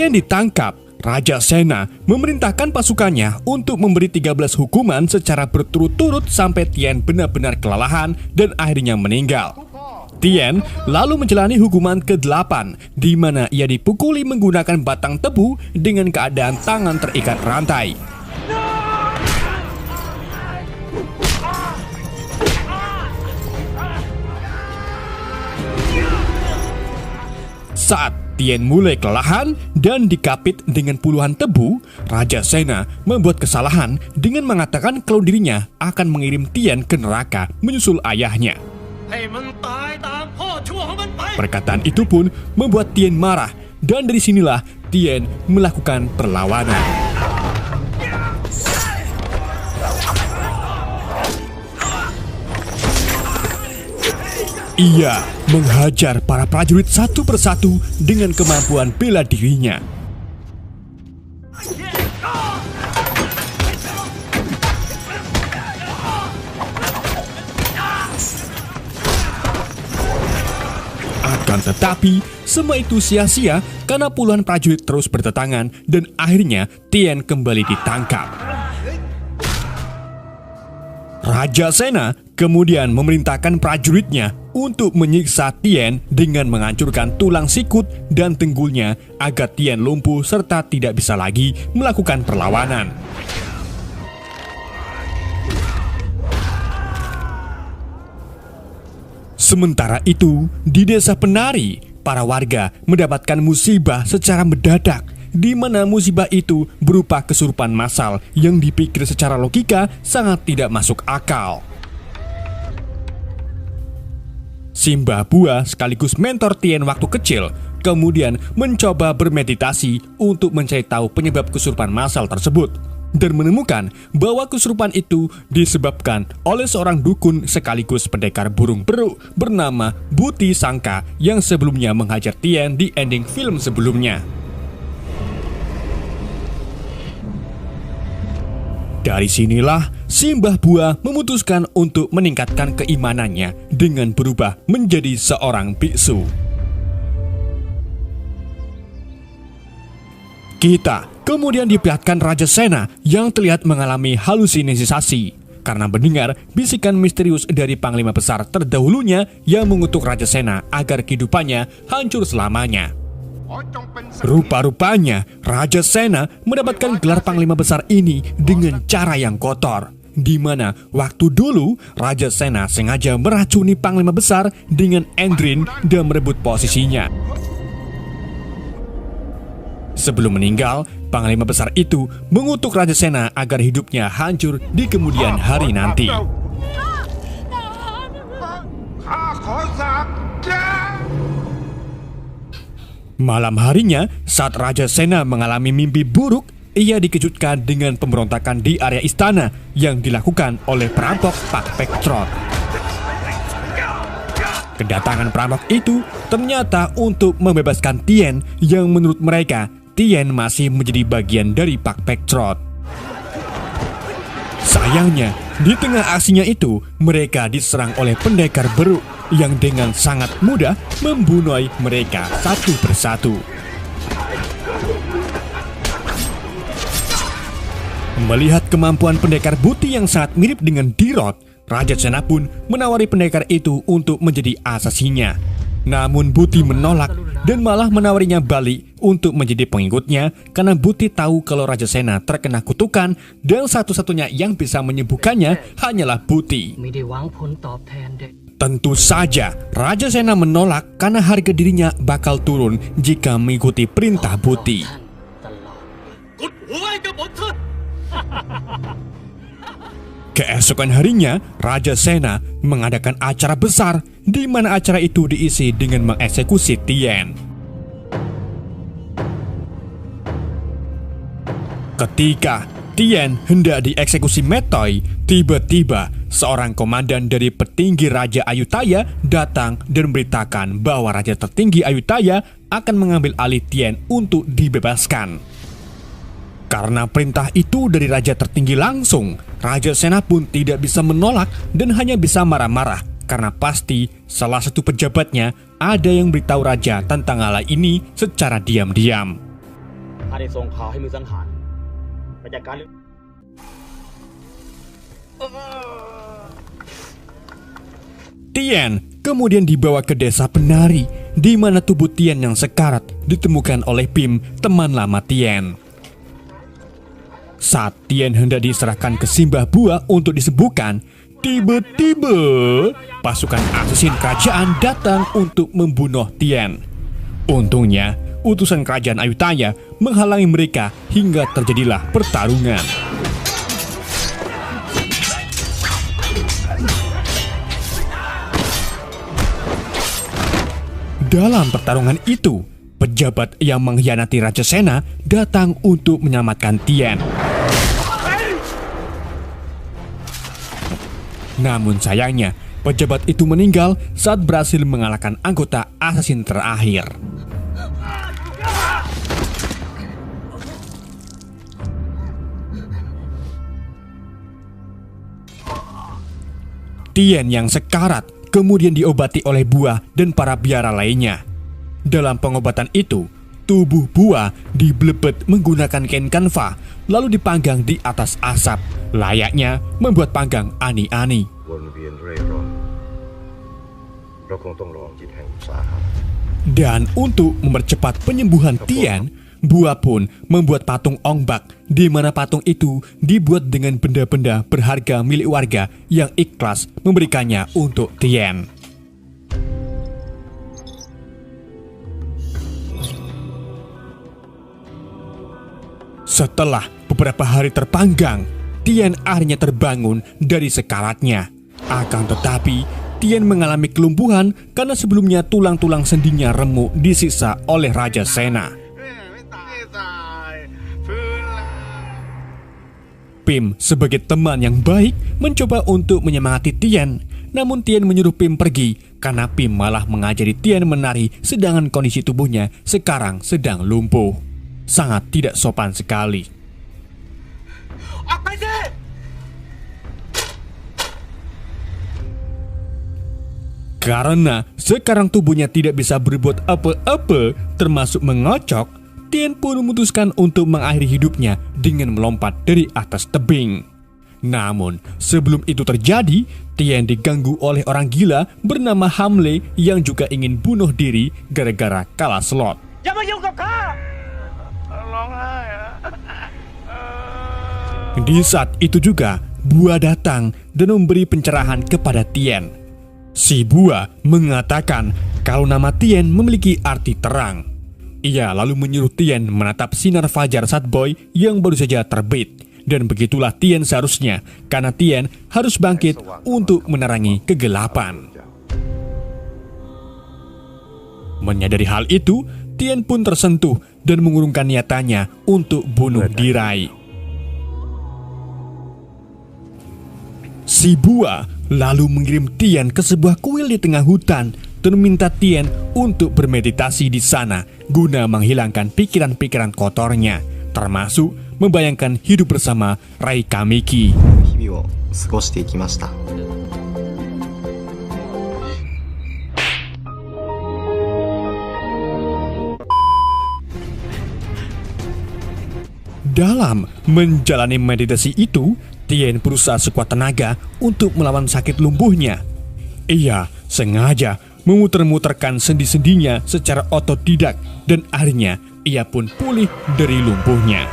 Yang ditangkap, Raja Sena memerintahkan pasukannya untuk memberi 13 hukuman secara berturut-turut sampai Tien benar-benar kelelahan dan akhirnya meninggal. Tien lalu menjalani hukuman ke-8, di mana ia dipukuli menggunakan batang tebu dengan keadaan tangan terikat rantai. Saat Tien mulai kelelahan dan dikapit dengan puluhan tebu, Raja Sena membuat kesalahan dengan mengatakan kalau dirinya akan mengirim Tien ke neraka menyusul ayahnya. Perkataan itu pun membuat Tien marah, dan dari sinilah Tien melakukan perlawanan. Ia menghajar para prajurit satu persatu dengan kemampuan bela dirinya. Akan tetapi, semua itu sia-sia karena puluhan prajurit terus berdatangan dan akhirnya Tien kembali ditangkap. Raja Sena kemudian memerintahkan prajuritnya untuk menyiksa Tien dengan menghancurkan tulang sikut dan tenggulnya agar Tien lumpuh serta tidak bisa lagi melakukan perlawanan. Sementara itu, di desa penari, para warga mendapatkan musibah secara mendadak, di mana musibah itu berupa kesurupan massal yang dipikir secara logika sangat tidak masuk akal. Simbah Bua sekaligus mentor Tien waktu kecil kemudian mencoba bermeditasi untuk mencari tahu penyebab kesurupan massal tersebut dan menemukan bahwa kesurupan itu disebabkan oleh seorang dukun sekaligus pendekar burung peruk bernama Buti Sangka yang sebelumnya menghajar Tien di ending film sebelumnya. Dari sinilah Simbah Bua memutuskan untuk meningkatkan keimanannya dengan berubah menjadi seorang biksu. Kita kemudian diperlihatkan Raja Sena yang terlihat mengalami halusinasi karena mendengar bisikan misterius dari Panglima Besar terdahulunya yang mengutuk Raja Sena agar kehidupannya hancur selamanya. Rupa-rupanya Raja Sena mendapatkan gelar Panglima Besar ini dengan cara yang kotor, di mana waktu dulu Raja Sena sengaja meracuni Panglima Besar dengan Endrin dan merebut posisinya. Sebelum meninggal, Panglima Besar itu mengutuk Raja Sena agar hidupnya hancur di kemudian hari nanti. Malam harinya, saat Raja Sena mengalami mimpi buruk, ia dikejutkan dengan pemberontakan di area istana yang dilakukan oleh perampok Pak Pektrot. Kedatangan perampok itu ternyata untuk membebaskan Tien yang menurut mereka, Tien masih menjadi bagian dari Pak Pektrot. Sayangnya, di tengah aksinya itu, mereka diserang oleh pendekar beruk yang dengan sangat mudah membunuh mereka satu persatu. Melihat kemampuan pendekar Buti yang sangat mirip dengan Dirot, Raja Sena pun menawari pendekar itu untuk menjadi asasinya. Namun Buti menolak dan malah menawarinya balik untuk menjadi pengikutnya karena Buti tahu kalau Raja Sena terkena kutukan dan satu-satunya yang bisa menyembuhkannya hanyalah Buti. Tentu saja Raja Sena menolak karena harga dirinya bakal turun jika mengikuti perintah Buti. Keesokan harinya, Raja Sena mengadakan acara besar di mana acara itu diisi dengan mengeksekusi Tien. Ketika Tien hendak dieksekusi Metoi, tiba-tiba seorang komandan dari petinggi Raja Ayutthaya datang dan memberitakan bahwa Raja tertinggi Ayutthaya akan mengambil alih Tien untuk dibebaskan. Karena perintah itu dari Raja tertinggi langsung, Raja Sena pun tidak bisa menolak dan hanya bisa marah-marah karena pasti salah satu pejabatnya ada yang beritahu Raja tentang hal ini secara diam-diam. ข้าได้ส่งข่าวให้มือสังหารไปจัดการเรื่อง Tian kemudian dibawa ke desa penari, di mana tubuh Tian yang sekarat ditemukan oleh Pim, teman lama Tian. Saat Tian hendak diserahkan ke Simbah Bua untuk disembuhkan, tiba-tiba pasukan asasin kerajaan datang untuk membunuh Tian. Untungnya, utusan kerajaan Ayutthaya menghalangi mereka hingga terjadilah pertarungan. Dalam pertarungan itu, pejabat yang mengkhianati Raja Sena datang untuk menyelamatkan Tian. Namun sayangnya, pejabat itu meninggal saat berhasil mengalahkan anggota asasin terakhir. Tian yang sekarat kemudian diobati oleh Bua dan para biara lainnya. Dalam pengobatan itu, tubuh Bua dibelepet menggunakan kain kanva, lalu dipanggang di atas asap, layaknya membuat panggang ani-ani. Dan untuk mempercepat penyembuhan Tian, Bua pun membuat patung Ong Bak, di mana patung itu dibuat dengan benda-benda berharga milik warga yang ikhlas memberikannya untuk Tian. Setelah beberapa hari terpanggang, Tian akhirnya terbangun dari sekaratnya. Akan tetapi, Tian mengalami kelumpuhan karena sebelumnya tulang-tulang sendinya remuk disiksa oleh Raja Sena. Pim sebagai teman yang baik mencoba untuk menyemangati Tian, namun Tian menyuruh Pim pergi karena Pim malah mengajari Tian menari sedangkan kondisi tubuhnya sekarang sedang lumpuh. Sangat tidak sopan sekali. Apa sih? Karena sekarang tubuhnya tidak bisa berbuat apa-apa termasuk mengocok, Tian pun memutuskan untuk mengakhiri hidupnya dengan melompat dari atas tebing. Namun, sebelum itu terjadi, Tian diganggu oleh orang gila bernama Hamle yang juga ingin bunuh diri gara-gara kalah slot. Di saat itu juga, Bua datang dan memberi pencerahan kepada Tian. Si Bua mengatakan kalau nama Tian memiliki arti terang. Ia lalu menyuruh Tian menatap sinar fajar Satboy yang baru saja terbit. Dan begitulah Tian seharusnya, karena Tian harus bangkit untuk menerangi kegelapan. Menyadari hal itu, Tian pun tersentuh dan mengurungkan niatannya untuk bunuh diri. Si Bua lalu mengirim Tian ke sebuah kuil di tengah hutan dan meminta Tian untuk bermeditasi di sana guna menghilangkan pikiran-pikiran kotornya, termasuk membayangkan hidup bersama Rai Kamiki. Dalam menjalani meditasi itu, Tian berusaha sekuat tenaga untuk melawan sakit lumpuhnya. Ia sengaja memutar-mutarkan sendi-sendinya secara otodidak dan akhirnya ia pun pulih dari lumpuhnya.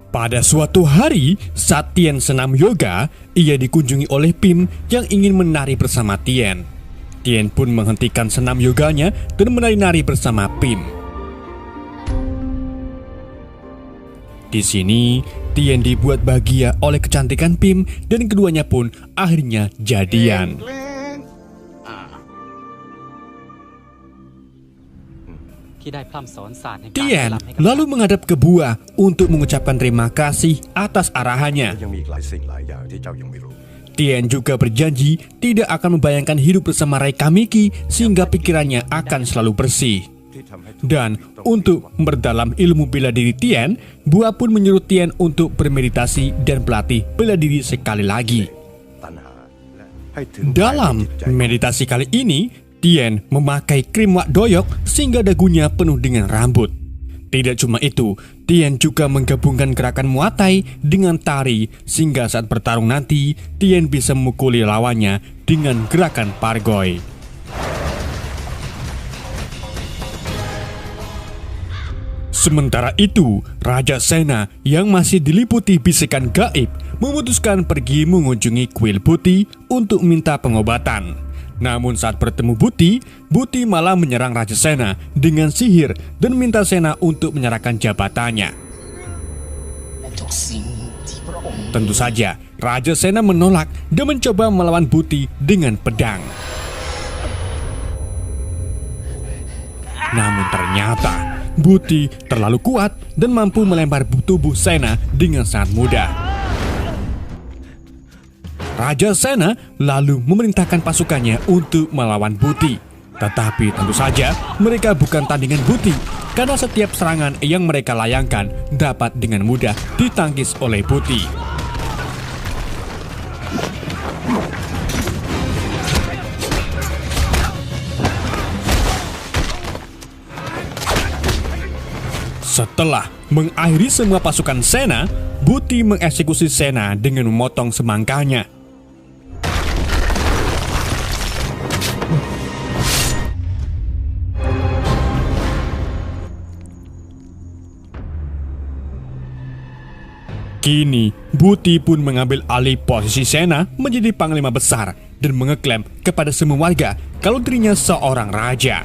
Pada suatu hari, saat Tian senam yoga, ia dikunjungi oleh Pim yang ingin menari bersama Tian. Tian pun menghentikan senam yoganya dan menari-nari bersama Pim. Di sini, Tian dibuat bahagia oleh kecantikan Pim dan keduanya pun akhirnya jadian. Tian lalu menghadap ke Bua untuk mengucapkan terima kasih atas arahannya. Tian juga berjanji tidak akan membayangkan hidup bersama Rai Kamiki sehingga pikirannya akan selalu bersih. Dan untuk memperdalam ilmu bela diri Tian, Bua pun menyuruh Tian untuk bermeditasi dan berlatih bela diri sekali lagi. Dalam meditasi kali ini, Tien memakai krim wak doyok sehingga dagunya penuh dengan rambut. Tidak cuma itu, Tien juga menggabungkan gerakan Muay Thai dengan tari sehingga saat bertarung nanti, Tien bisa memukuli lawannya dengan gerakan pargoy. Sementara itu, Raja Sena yang masih diliputi bisikan gaib memutuskan pergi mengunjungi kuil Buti untuk minta pengobatan. Namun saat bertemu Buti, Buti malah menyerang Raja Sena dengan sihir dan minta Sena untuk menyerahkan jabatannya. Tentu saja, Raja Sena menolak dan mencoba melawan Buti dengan pedang. Namun ternyata Buti terlalu kuat dan mampu melempar tubuh Sena dengan sangat mudah. Raja Sena lalu memerintahkan pasukannya untuk melawan Buti. Tetapi tentu saja mereka bukan tandingan Buti, karena setiap serangan yang mereka layangkan dapat dengan mudah ditangkis oleh Buti. Setelah mengakhiri semua pasukan Sena, Buti mengeksekusi Sena dengan memotong semangkanya. Kini, Buti pun mengambil alih posisi Sena menjadi panglima besar dan mengeklaim kepada semua warga kalau dirinya seorang raja.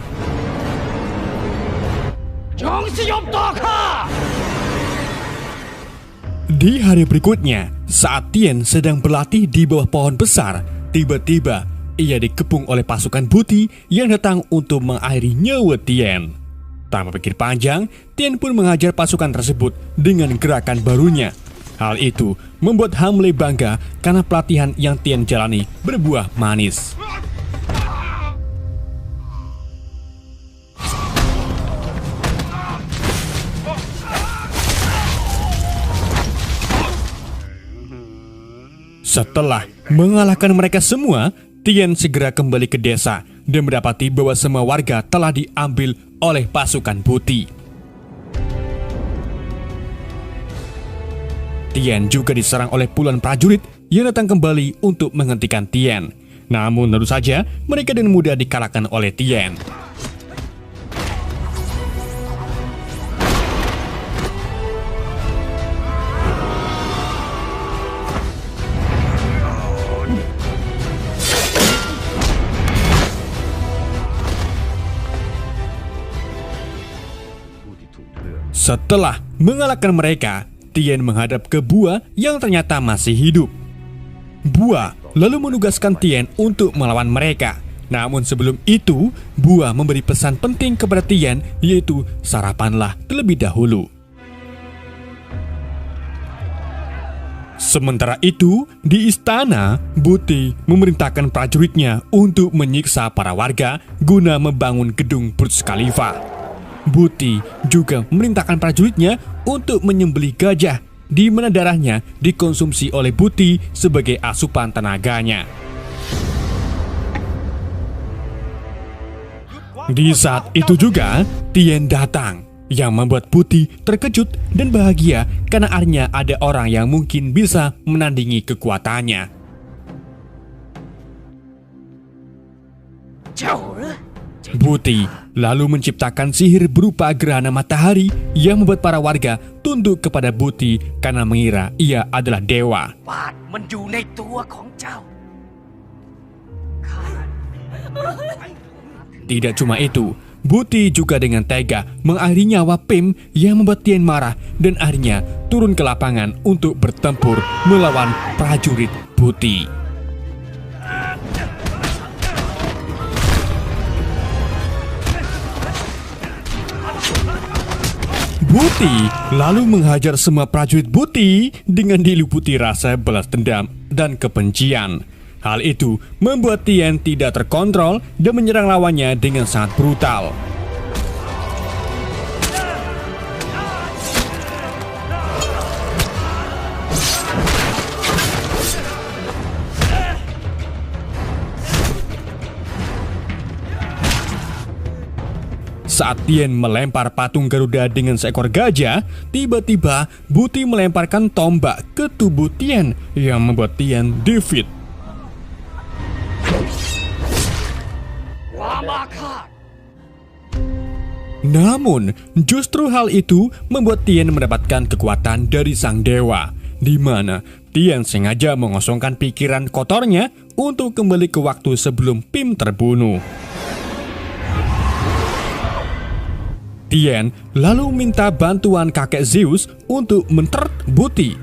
Di hari berikutnya, saat Tien sedang berlatih di bawah pohon besar, tiba-tiba ia dikepung oleh pasukan Buti yang datang untuk mengakhiri nyawa Tien. Tanpa pikir panjang, Tien pun menghajar pasukan tersebut dengan gerakan barunya. Hal itu membuat Hamle bangga karena pelatihan yang Tien jalani berbuah manis. Setelah mengalahkan mereka semua, Tien segera kembali ke desa dan mendapati bahwa semua warga telah diambil oleh pasukan Buti. Tien juga diserang oleh puluhan prajurit yang datang kembali untuk menghentikan Tien. Namun tentu saja mereka dengan mudah dikalahkan oleh Tien. Setelah mengalahkan mereka, Tien menghadap ke Bua yang ternyata masih hidup. Bua lalu menugaskan Tien untuk melawan mereka. Namun sebelum itu, Bua memberi pesan penting kepada Tien, yaitu sarapanlah terlebih dahulu. Sementara itu, di istana, Buti memerintahkan prajuritnya untuk menyiksa para warga guna membangun gedung Burj Khalifa. Buti juga memerintahkan prajuritnya untuk menyembelih gajah, di mana darahnya dikonsumsi oleh Buti sebagai asupan tenaganya. Di saat itu juga, Tien datang, yang membuat Buti terkejut dan bahagia karena akhirnya ada orang yang mungkin bisa menandingi kekuatannya. Buti lalu menciptakan sihir berupa gerhana matahari yang membuat para warga tunduk kepada Buti karena mengira ia adalah dewa. Tidak cuma itu, Buti juga dengan tega mengakhiri nyawa Pim yang membuat Tien marah dan akhirnya turun ke lapangan untuk bertempur melawan prajurit Buti. Buti lalu menghajar semua prajurit Buti dengan diliputi rasa balas dendam dan kebencian. Hal itu membuat Tien tidak terkontrol dan menyerang lawannya dengan sangat brutal. Saat Tien melempar patung Garuda dengan seekor gajah, tiba-tiba Buti melemparkan tombak ke tubuh Tien yang membuat Tien defeat. Namun, justru hal itu membuat Tien mendapatkan kekuatan dari sang dewa, di mana Tien sengaja mengosongkan pikiran kotornya untuk kembali ke waktu sebelum Pim terbunuh. Tien lalu minta bantuan kakek Zeus untuk mentert Buti.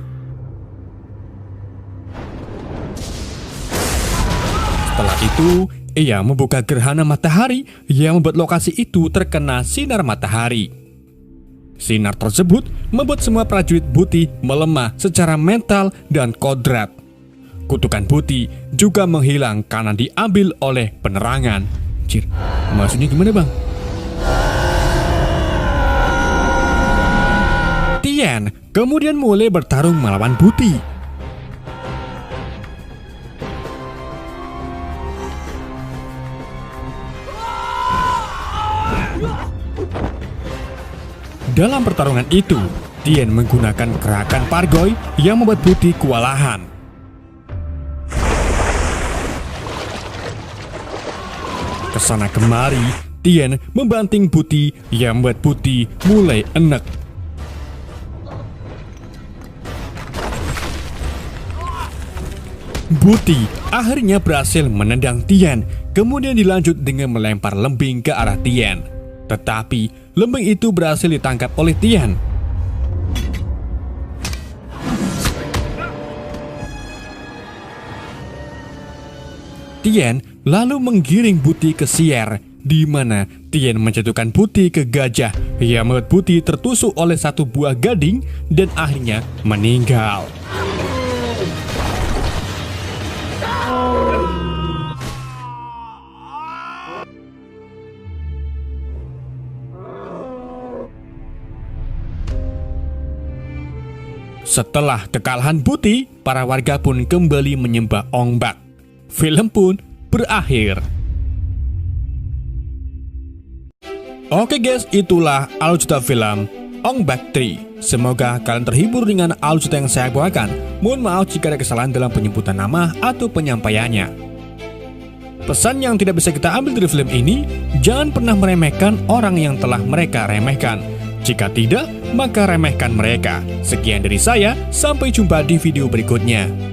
Setelah itu, ia membuka gerhana matahari yang membuat lokasi itu terkena sinar matahari. Sinar tersebut membuat semua prajurit Buti melemah secara mental dan kodrat. Kutukan Buti juga menghilang karena diambil oleh penerangan. Cir, maksudnya gimana bang? Tien kemudian mulai bertarung melawan Buti. Dalam pertarungan itu, Tien menggunakan gerakan Pargoy yang membuat Buti kewalahan. Kesana kemari, Tien membanting Buti yang membuat Buti mulai enek. Buti akhirnya berhasil menendang Tien, kemudian dilanjut dengan melempar lembing ke arah Tien. Tetapi lembing itu berhasil ditangkap oleh Tien. Tien lalu menggiring Buti ke Sier, di mana Tien menjatuhkan Buti ke gajah yang membuat Buti tertusuk oleh satu buah gading dan akhirnya meninggal. Setelah kekalahan Buti, para warga pun kembali menyembah Ong Bak. Film pun berakhir. Oke guys, itulah alur cerita film Ong Bak 3. Semoga kalian terhibur dengan alur cerita yang saya bawakan. Mohon maaf jika ada kesalahan dalam penyebutan nama atau penyampaiannya. Pesan yang tidak bisa kita ambil dari film ini, jangan pernah meremehkan orang yang telah mereka remehkan. Jika tidak, maka remehkan mereka. Sekian dari saya, sampai jumpa di video berikutnya.